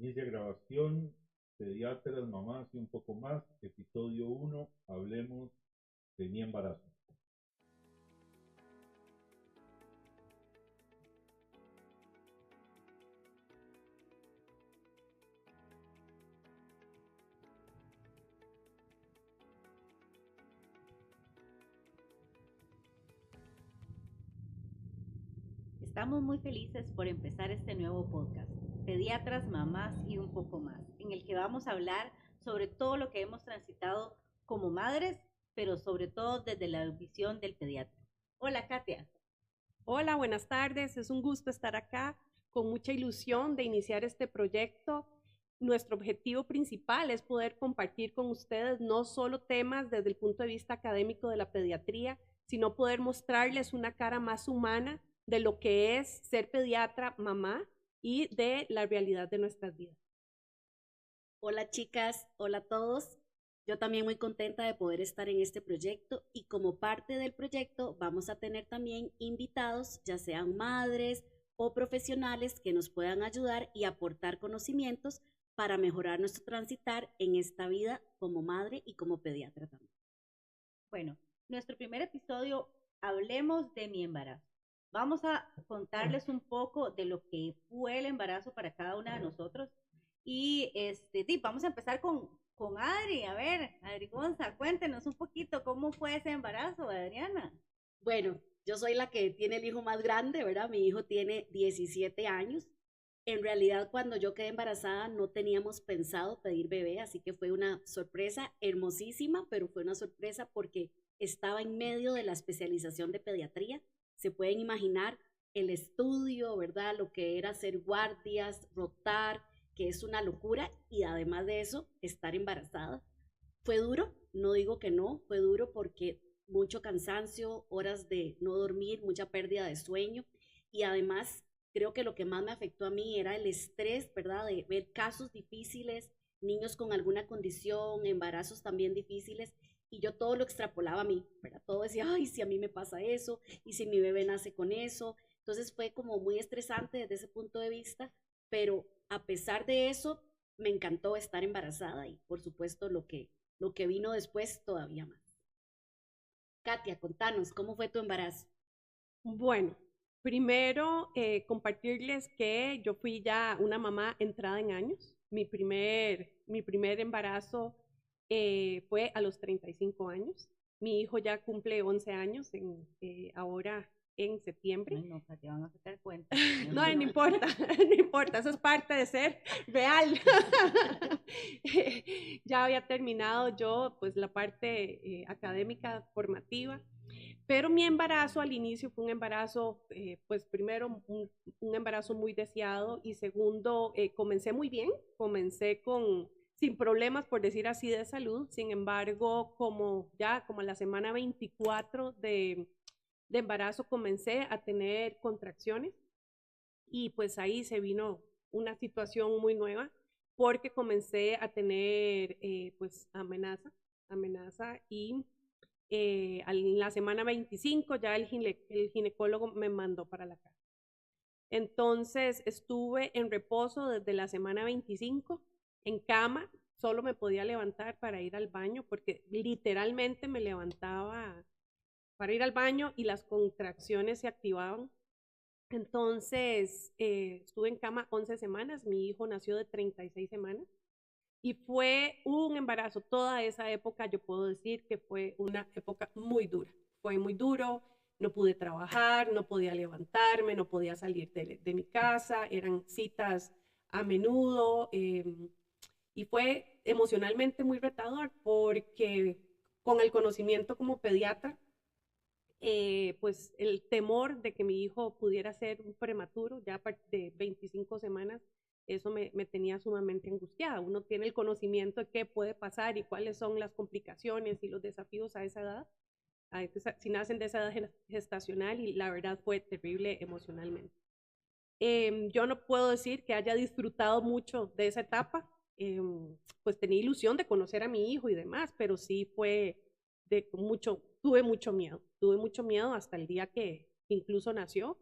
Inicia grabación, pediatras, mamás y un poco más, episodio 1, hablemos de mi embarazo. Estamos muy felices por empezar este nuevo podcast, Pediatras, Mamás y un poco más, en el que vamos a hablar sobre todo lo que hemos transitado como madres, pero sobre todo desde la visión del pediatra. Hola, Katia. Hola, buenas tardes. Es un gusto estar acá con mucha ilusión de iniciar este proyecto. Nuestro objetivo principal es poder compartir con ustedes no solo temas desde el punto de vista académico de la pediatría, sino poder mostrarles una cara más humana de lo que es ser pediatra, mamá y de la realidad de nuestras vidas. Hola chicas, hola a todos. Yo también muy contenta de poder estar en este proyecto y como parte del proyecto vamos a tener también invitados, ya sean madres o profesionales que nos puedan ayudar y aportar conocimientos para mejorar nuestro transitar en esta vida como madre y como pediatra también. Bueno, nuestro primer episodio, hablemos de mi embarazo. Vamos a contarles un poco de lo que fue el embarazo para cada una de nosotros. Y vamos a empezar con Adri. A ver, Adri Gonza, cuéntenos un poquito cómo fue ese embarazo, Adriana. Bueno, yo soy la que tiene el hijo más grande, ¿verdad? Mi hijo tiene 17 años. En realidad, cuando yo quedé embarazada, no teníamos pensado pedir bebé, así que fue una sorpresa hermosísima, pero fue una sorpresa porque estaba en medio de la especialización de pediatría. Se pueden imaginar el estudio, ¿verdad? Lo que era hacer guardias, rotar, que es una locura, y además de eso, estar embarazada. Fue duro, no digo que no, fue duro porque mucho cansancio, horas de no dormir, mucha pérdida de sueño y además creo que lo que más me afectó a mí era el estrés, ¿verdad? De ver casos difíciles, niños con alguna condición, embarazos también difíciles y yo todo lo extrapolaba a mí, ¿verdad? Todo decía, ay, si a mí me pasa eso y si mi bebé nace con eso. Entonces fue como muy estresante desde ese punto de vista, pero a pesar de eso, me encantó estar embarazada y por supuesto lo que vino después todavía más. Katia, contanos, ¿cómo fue tu embarazo? Bueno, primero compartirles que yo fui ya una mamá entrada en años. Mi primer embarazo fue a los 35 años. Mi hijo ya cumple 11 años ahora en septiembre. Ay, no, Katia, van a sacar cuenta. No, no importa, no importa, eso es parte de ser real. Ya había terminado yo pues la parte académica formativa, pero mi embarazo al inicio fue un embarazo, pues primero un embarazo muy deseado y segundo, comencé muy bien, comencé sin problemas, por decir así, de salud. Sin embargo, como a la semana 24 de embarazo comencé a tener contracciones y pues ahí se vino una situación muy nueva porque comencé a tener pues amenaza y en la semana 25 ya el ginecólogo me mandó para la casa. Entonces estuve en reposo desde la semana 25 en cama, solo me podía levantar para ir al baño porque literalmente me levantaba para ir al baño y las contracciones se activaban. Entonces estuve en cama 11 semanas, mi hijo nació de 36 semanas y fue un embarazo. Toda esa época yo puedo decir que fue una época muy dura. Fue muy duro, no pude trabajar, no podía levantarme, no podía salir de mi casa, eran citas a menudo y fue emocionalmente muy retador porque con el conocimiento como pediatra, pues el temor de que mi hijo pudiera ser un prematuro ya de 25 semanas, eso me tenía sumamente angustiada. Uno tiene el conocimiento de qué puede pasar y cuáles son las complicaciones y los desafíos a esa edad, si nacen de esa edad gestacional, y la verdad fue terrible emocionalmente. Yo no puedo decir que haya disfrutado mucho de esa etapa, pues tenía ilusión de conocer a mi hijo y demás, pero sí fue tuve mucho miedo hasta el día que incluso nació.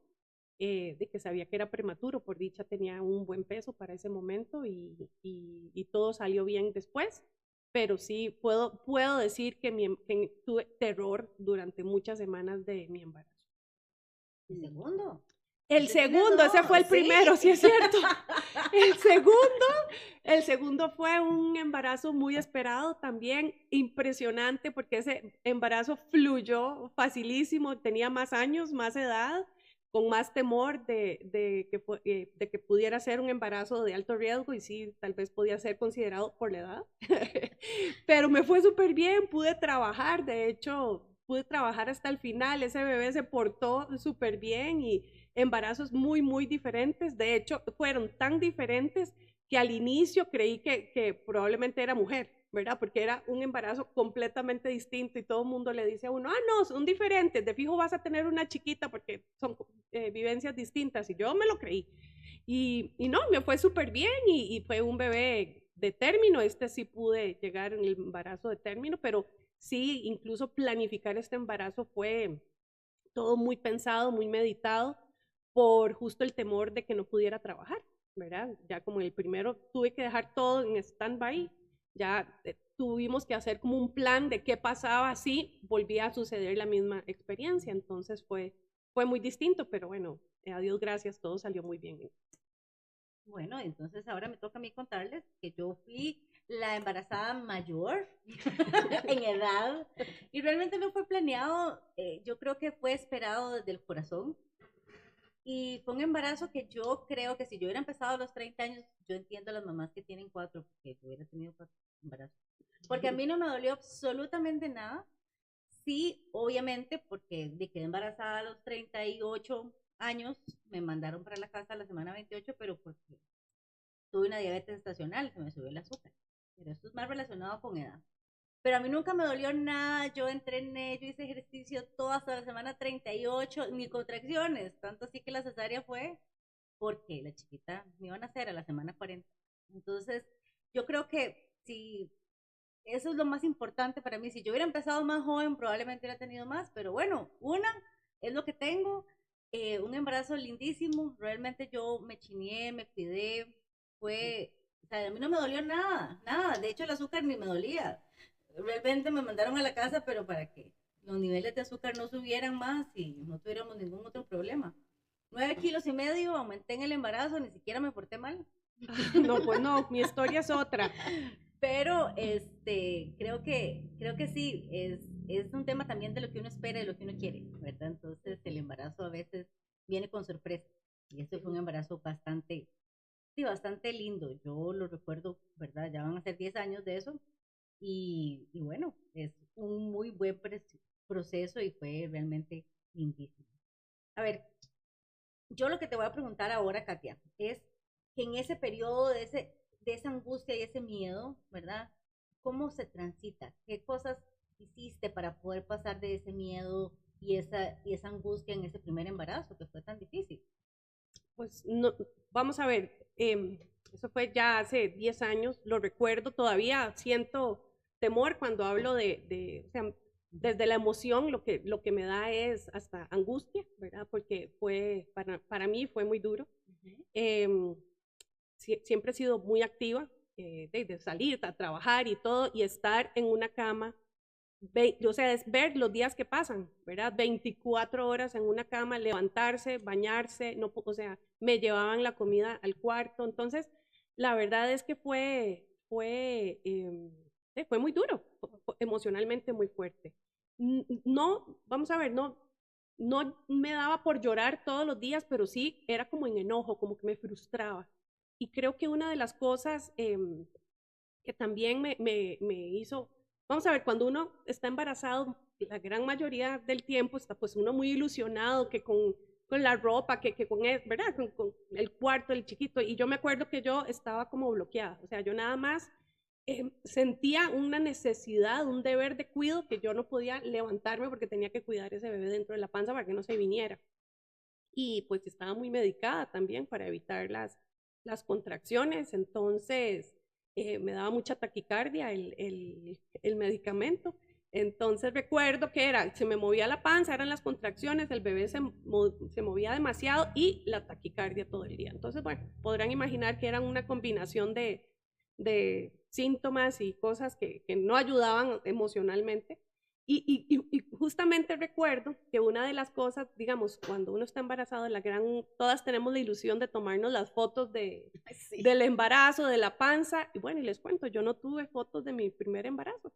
de que sabía que era prematuro. Por dicha tenía un buen peso para ese momento y todo salió bien después. Pero sí puedo decir que tuve terror durante muchas semanas de mi embarazo. ¿El segundo? El segundo, ese fue el primero, sí es cierto. El segundo fue un embarazo muy esperado, también impresionante, porque ese embarazo fluyó facilísimo, tenía más años, más edad, con más temor de que pudiera ser un embarazo de alto riesgo, y sí, tal vez podía ser considerado por la edad. Pero me fue súper bien, pude trabajar, de hecho, pude trabajar hasta el final, ese bebé se portó súper bien y embarazos muy, muy diferentes. De hecho, fueron tan diferentes que al inicio creí que probablemente era mujer, ¿verdad? Porque era un embarazo completamente distinto y todo el mundo le dice a uno, no, son diferentes, de fijo vas a tener una chiquita porque son vivencias distintas. Y yo me lo creí. Y no, me fue súper bien y fue un bebé de término. Sí pude llegar en el embarazo de término, pero sí, incluso planificar este embarazo fue todo muy pensado, muy meditado, por justo el temor de que no pudiera trabajar, ¿verdad? Ya como el primero tuve que dejar todo en stand-by, ya tuvimos que hacer como un plan de qué pasaba si volvía a suceder la misma experiencia. Entonces fue muy distinto, pero bueno, a Dios gracias, todo salió muy bien. Bueno, entonces ahora me toca a mí contarles que yo fui la embarazada mayor en edad y realmente no fue planeado, yo creo que fue esperado desde el corazón y fue un embarazo que yo creo que si yo hubiera empezado a los 30 años, yo entiendo a las mamás que tienen 4, porque yo hubiera tenido 4 embarazos, porque a mí no me dolió absolutamente nada. Sí, obviamente, porque de quedé embarazada a los 38 años, me mandaron para la casa a la semana 28, pero porque tuve una diabetes estacional, se me subió el azúcar. Pero esto es más relacionado con edad. Pero a mí nunca me dolió nada, yo entrené, yo hice ejercicio todo hasta la semana 38, ni contracciones, tanto así que la cesárea fue porque la chiquita me iban a hacer a la semana 40. Entonces, yo creo que si eso es lo más importante para mí. Si yo hubiera empezado más joven, probablemente hubiera tenido más, pero bueno, una es lo que tengo. Un embarazo lindísimo, realmente yo me chineé, me cuidé, o sea, a mí no me dolió nada, nada, de hecho el azúcar ni me dolía. Realmente me mandaron a la casa, pero para que los niveles de azúcar no subieran más y no tuviéramos ningún otro problema. 9,5 kilos aumenté en el embarazo, ni siquiera me porté mal. No, pues no, mi historia es otra. Pero creo que sí, es un tema también de lo que uno espera y de lo que uno quiere, ¿verdad? Entonces el embarazo a veces viene con sorpresa. Y este fue un embarazo bastante, sí, bastante lindo. Yo lo recuerdo, ¿verdad? Ya van a ser 10 años de eso. Y bueno, es un muy buen proceso y fue realmente lindísimo. A ver, yo lo que te voy a preguntar ahora, Katia, es que en ese periodo de esa angustia y ese miedo, ¿verdad? ¿Cómo se transita? ¿Qué cosas hiciste para poder pasar de ese miedo y esa angustia en ese primer embarazo que fue tan difícil? Pues no, vamos a ver, eso fue ya hace 10 años, lo recuerdo, todavía siento temor cuando hablo o sea, desde la emoción lo que me da es hasta angustia, ¿verdad? Porque para mí fue muy duro. Siempre he sido muy activa, de salir a trabajar y todo, y estar en una cama, o sea, es ver los días que pasan, ¿verdad? 24 horas en una cama, levantarse, bañarse, no, o sea, me llevaban la comida al cuarto. Entonces, la verdad es que fue muy duro, emocionalmente muy fuerte. No, vamos a ver, no me daba por llorar todos los días, pero sí era como en enojo, como que me frustraba. Y creo que una de las cosas que también me hizo, vamos a ver, cuando uno está embarazado, la gran mayoría del tiempo está pues uno muy ilusionado que con la ropa, que con él, ¿verdad? Con el cuarto, el chiquito. Y yo me acuerdo que yo estaba como bloqueada, o sea, yo nada más sentía una necesidad, un deber de cuidado que yo no podía levantarme porque tenía que cuidar ese bebé dentro de la panza para que no se viniera. Y pues estaba muy medicada también para evitar las contracciones, entonces me daba mucha taquicardia el medicamento. Entonces recuerdo que se me movía la panza, eran las contracciones, el bebé se movía demasiado y la taquicardia todo el día. Entonces, bueno, podrán imaginar que eran una combinación de síntomas y cosas que no ayudaban emocionalmente. Y justamente recuerdo que una de las cosas, digamos, cuando uno está embarazado, todas tenemos la ilusión de tomarnos las fotos Sí. del embarazo, de la panza, y bueno, y les cuento, yo no tuve fotos de mi primer embarazo.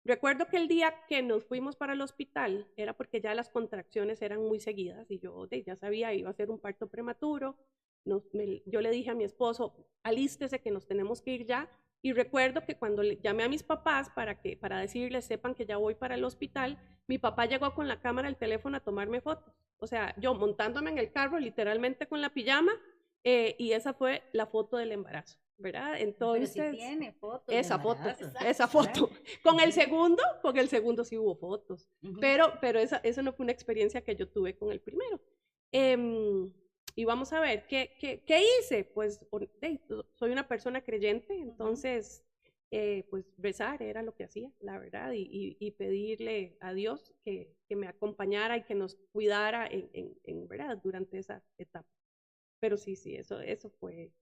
Recuerdo que el día que nos fuimos para el hospital era porque ya las contracciones eran muy seguidas y yo ya sabía, iba a ser un parto prematuro. Yo le dije a mi esposo, alístese que nos tenemos que ir ya. Y recuerdo que cuando llamé a mis papás para decirles, sepan que ya voy para el hospital, mi papá llegó con la cámara del teléfono a tomarme fotos. O sea, yo montándome en el carro, literalmente con la pijama, y esa fue la foto del embarazo, ¿verdad? Entonces, pero sí tiene fotos esa foto, esa foto. Con el segundo sí hubo fotos, pero esa no fue una experiencia que yo tuve con el primero. Y vamos a ver, ¿qué hice? Pues soy una persona creyente, entonces, pues rezar era lo que hacía, la verdad, y pedirle a Dios que me acompañara y que nos cuidara ¿verdad? Durante esa etapa. Pero sí, eso fue.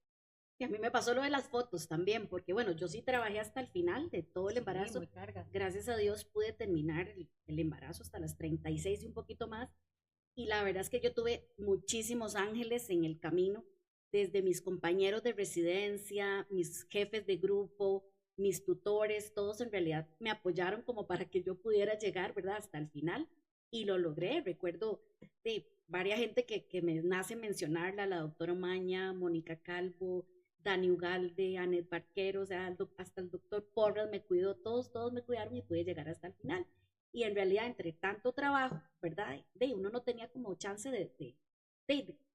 Y a mí me pasó lo de las fotos también, porque bueno, yo sí trabajé hasta el final de todo el embarazo. Muy carga. Gracias a Dios pude terminar el embarazo hasta las 36 y un poquito más. Y la verdad es que yo tuve muchísimos ángeles en el camino, desde mis compañeros de residencia, mis jefes de grupo, mis tutores, todos en realidad me apoyaron como para que yo pudiera llegar, ¿verdad? Hasta el final. Y lo logré. Recuerdo de varias gente que me nace mencionarla, la doctora Maña, Mónica Calvo, Dani Ugalde, Anet Barquero, o sea, hasta el doctor Porras me cuidó, todos me cuidaron y pude llegar hasta el final. Y en realidad, entre tanto trabajo, ¿verdad? Uno no tenía como chance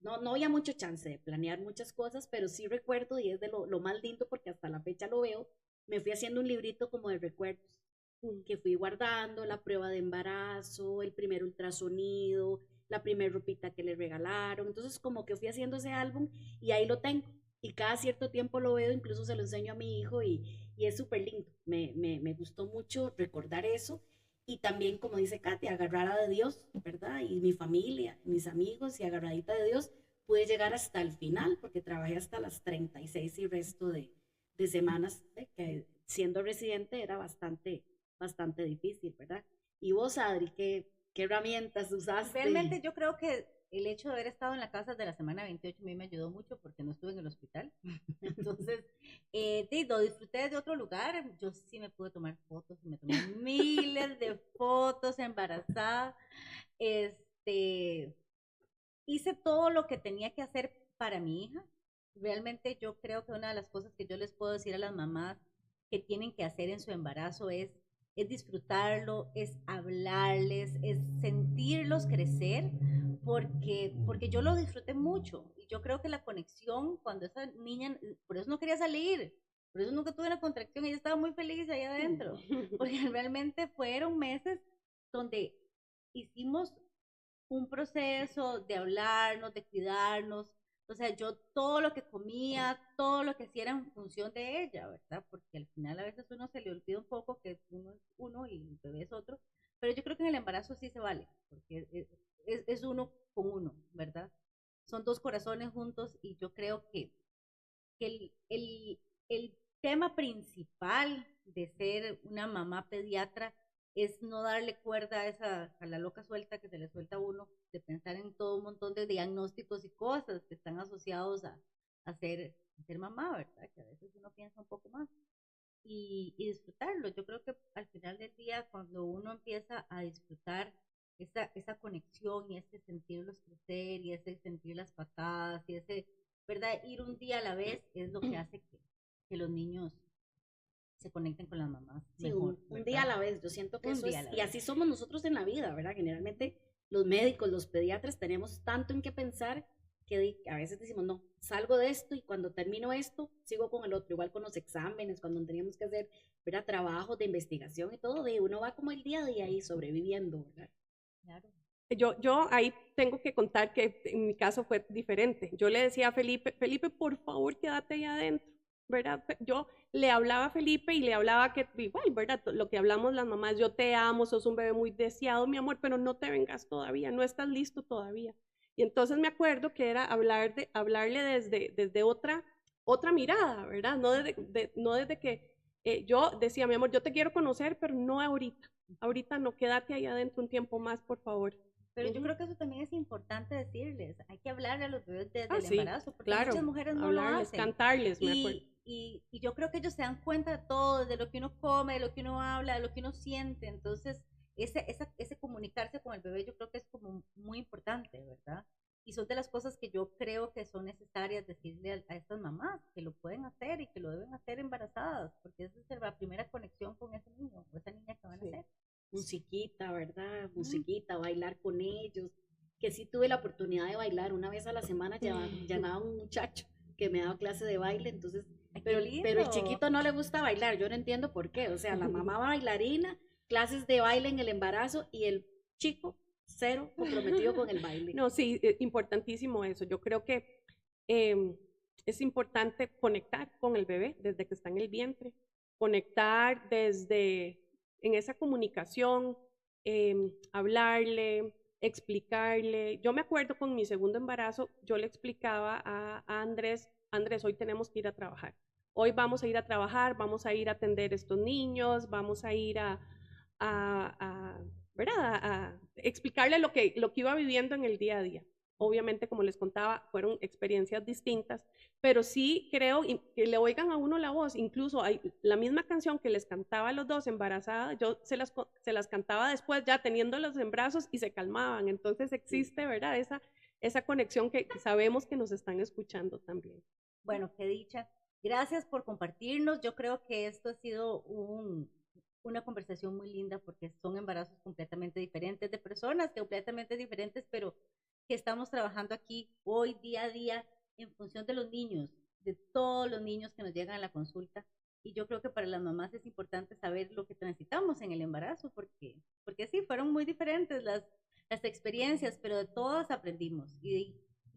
no había mucho chance de planear muchas cosas, pero sí recuerdo, y es de lo más lindo porque hasta la fecha lo veo, me fui haciendo un librito como de recuerdos, que fui guardando la prueba de embarazo, el primer ultrasonido, la primera ropita que le regalaron, entonces como que fui haciendo ese álbum y ahí lo tengo. Y cada cierto tiempo lo veo, incluso se lo enseño a mi hijo y es súper lindo. Me gustó mucho recordar eso y también, como dice Katia, agarrada de Dios, ¿verdad? Y mi familia, mis amigos y agarradita de Dios, pude llegar hasta el final porque trabajé hasta las 36 y resto de semanas, que siendo residente era bastante difícil, ¿verdad? Y vos, Adri, ¿qué herramientas usaste? Realmente yo creo que el hecho de haber estado en la casa de la semana 28 a mí me ayudó mucho porque no estuve en el hospital. Entonces, lo disfruté desde otro lugar. Yo sí me pude tomar fotos, me tomé miles de fotos embarazada. Hice todo lo que tenía que hacer para mi hija. Realmente yo creo que una de las cosas que yo les puedo decir a las mamás que tienen que hacer en su embarazo es disfrutarlo, es hablarles, es sentirlos crecer, porque yo lo disfruté mucho. Y yo creo que la conexión, cuando esa niña, por eso no quería salir, por eso nunca tuve una contracción, ella estaba muy feliz ahí adentro, porque realmente fueron meses donde hicimos un proceso de hablarnos, de cuidarnos. O sea, yo todo lo que comía, todo lo que hacía era en función de ella, ¿verdad? Porque al final a veces uno se le olvida un poco que uno es uno y el bebé es otro. Pero yo creo que en el embarazo sí se vale, porque es uno con uno, ¿verdad? Son dos corazones juntos y yo creo que el tema principal de ser una mamá pediatra es no darle cuerda a la loca suelta que se le suelta a uno, de pensar en todo un montón de diagnósticos y cosas que están asociados a ser mamá, ¿verdad? Que a veces uno piensa un poco más. Y disfrutarlo. Yo creo que al final del día, cuando uno empieza a disfrutar esa conexión y ese sentirlos crecer y ese sentir las patadas y ese, ¿verdad? Ir un día a la vez es lo que hace que los niños se conecten con las mamás. Sí, mejor, un día a la vez. Yo siento que un eso es, y así somos nosotros en la vida, ¿verdad? Generalmente los médicos, los pediatras tenemos tanto en qué pensar que a veces decimos, no, salgo de esto y cuando termino esto, sigo con el otro. Igual con los exámenes, cuando teníamos que hacer, ¿verdad? Trabajos de investigación y todo, uno va como el día a día ahí sobreviviendo, ¿verdad? Claro. Yo ahí tengo que contar que en mi caso fue diferente. Yo le decía a Felipe, por favor, quédate ahí adentro. ¿verdad? Yo le hablaba a Felipe y le hablaba que igual, ¿verdad? Lo que hablamos las mamás, yo te amo, sos un bebé muy deseado, mi amor, pero no te vengas todavía, no estás listo todavía. Y entonces me acuerdo que era hablarle desde otra mirada, ¿verdad? No desde que yo decía, mi amor, yo te quiero conocer, pero no ahorita. Ahorita no, quédate ahí adentro un tiempo más, por favor. Pero yo creo que eso también es importante decirles. Hay que hablarle a los bebés desde el Sí, embarazo, porque claro, muchas mujeres no lo hablarles, hacen. cantarles, me acuerdo. Y yo creo que ellos se dan cuenta de todo, de lo que uno come, de lo que uno habla, de lo que uno siente. Entonces, ese comunicarse con el bebé yo creo que es como muy importante, ¿verdad? Y son de las cosas que yo creo que son necesarias decirle a estas mamás, que lo pueden hacer y que lo deben hacer embarazadas, porque esa es la primera conexión con ese niño o esa niña que van a hacer. Musiquita, ¿verdad? Musiquita, bailar con ellos. Que sí tuve la oportunidad de bailar una vez a la semana, llamaba un muchacho que me daba clase de baile, entonces, pero el chiquito no le gusta bailar, yo no entiendo por qué, o sea, la mamá bailarina, clases de baile en el embarazo y el chico cero comprometido con el baile. No, sí, importantísimo eso. Yo creo que es importante conectar con el bebé desde que está en el vientre, conectar en esa comunicación, hablarle, explicarle. Yo me acuerdo con mi segundo embarazo, yo le explicaba a Andrés, hoy tenemos que ir a trabajar. Hoy vamos a ir a trabajar, vamos a ir a atender estos niños, vamos a ir ¿verdad? A explicarle lo que iba viviendo en el día a día. Obviamente, como les contaba, fueron experiencias distintas, pero sí creo que le oigan a uno la voz. Incluso hay la misma canción que les cantaba a los dos embarazadas, yo se las cantaba después ya teniéndolos en brazos y se calmaban. Entonces existe, ¿verdad? Esa conexión que sabemos que nos están escuchando también. Bueno, qué dicha. Gracias por compartirnos. Yo creo que esto ha sido una conversación muy linda porque son embarazos completamente diferentes, de personas completamente diferentes, pero que estamos trabajando aquí hoy día a día en función de los niños, de todos los niños que nos llegan a la consulta. Y yo creo que para las mamás es importante saber lo que transitamos en el embarazo, porque sí, fueron muy diferentes las experiencias, pero de todas aprendimos. Y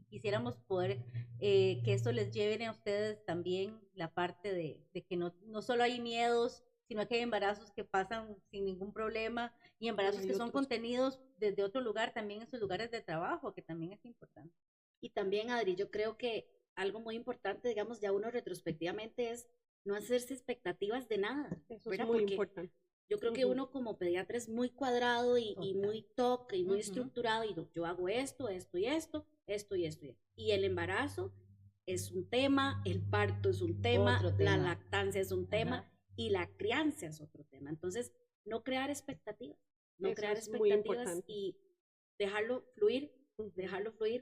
quisiéramos poder que esto les lleven a ustedes también la parte de que no solo hay miedos, sino que hay embarazos que pasan sin ningún problema y embarazos que son contenidos desde otro lugar, también en sus lugares de trabajo, que también es importante. Y también, Adri, yo creo que algo muy importante, digamos, ya uno retrospectivamente es no hacerse expectativas de nada. Eso es muy importante. Yo creo que uno como pediatra es muy cuadrado y muy toque y muy estructurado y yo hago esto y esto. Y el embarazo es un tema, el parto es un tema, la lactancia es un tema y la crianza es otro tema. Entonces, no crear expectativas, y dejarlo fluir,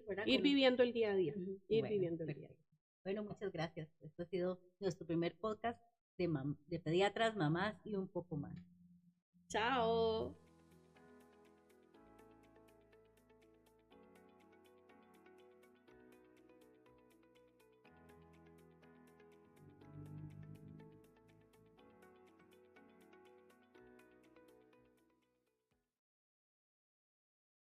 ¿verdad? Ir viviendo el día a día, viviendo el día a día. Bueno, muchas gracias. Esto ha sido nuestro primer podcast de pediatras, mamás y un poco más. Chao.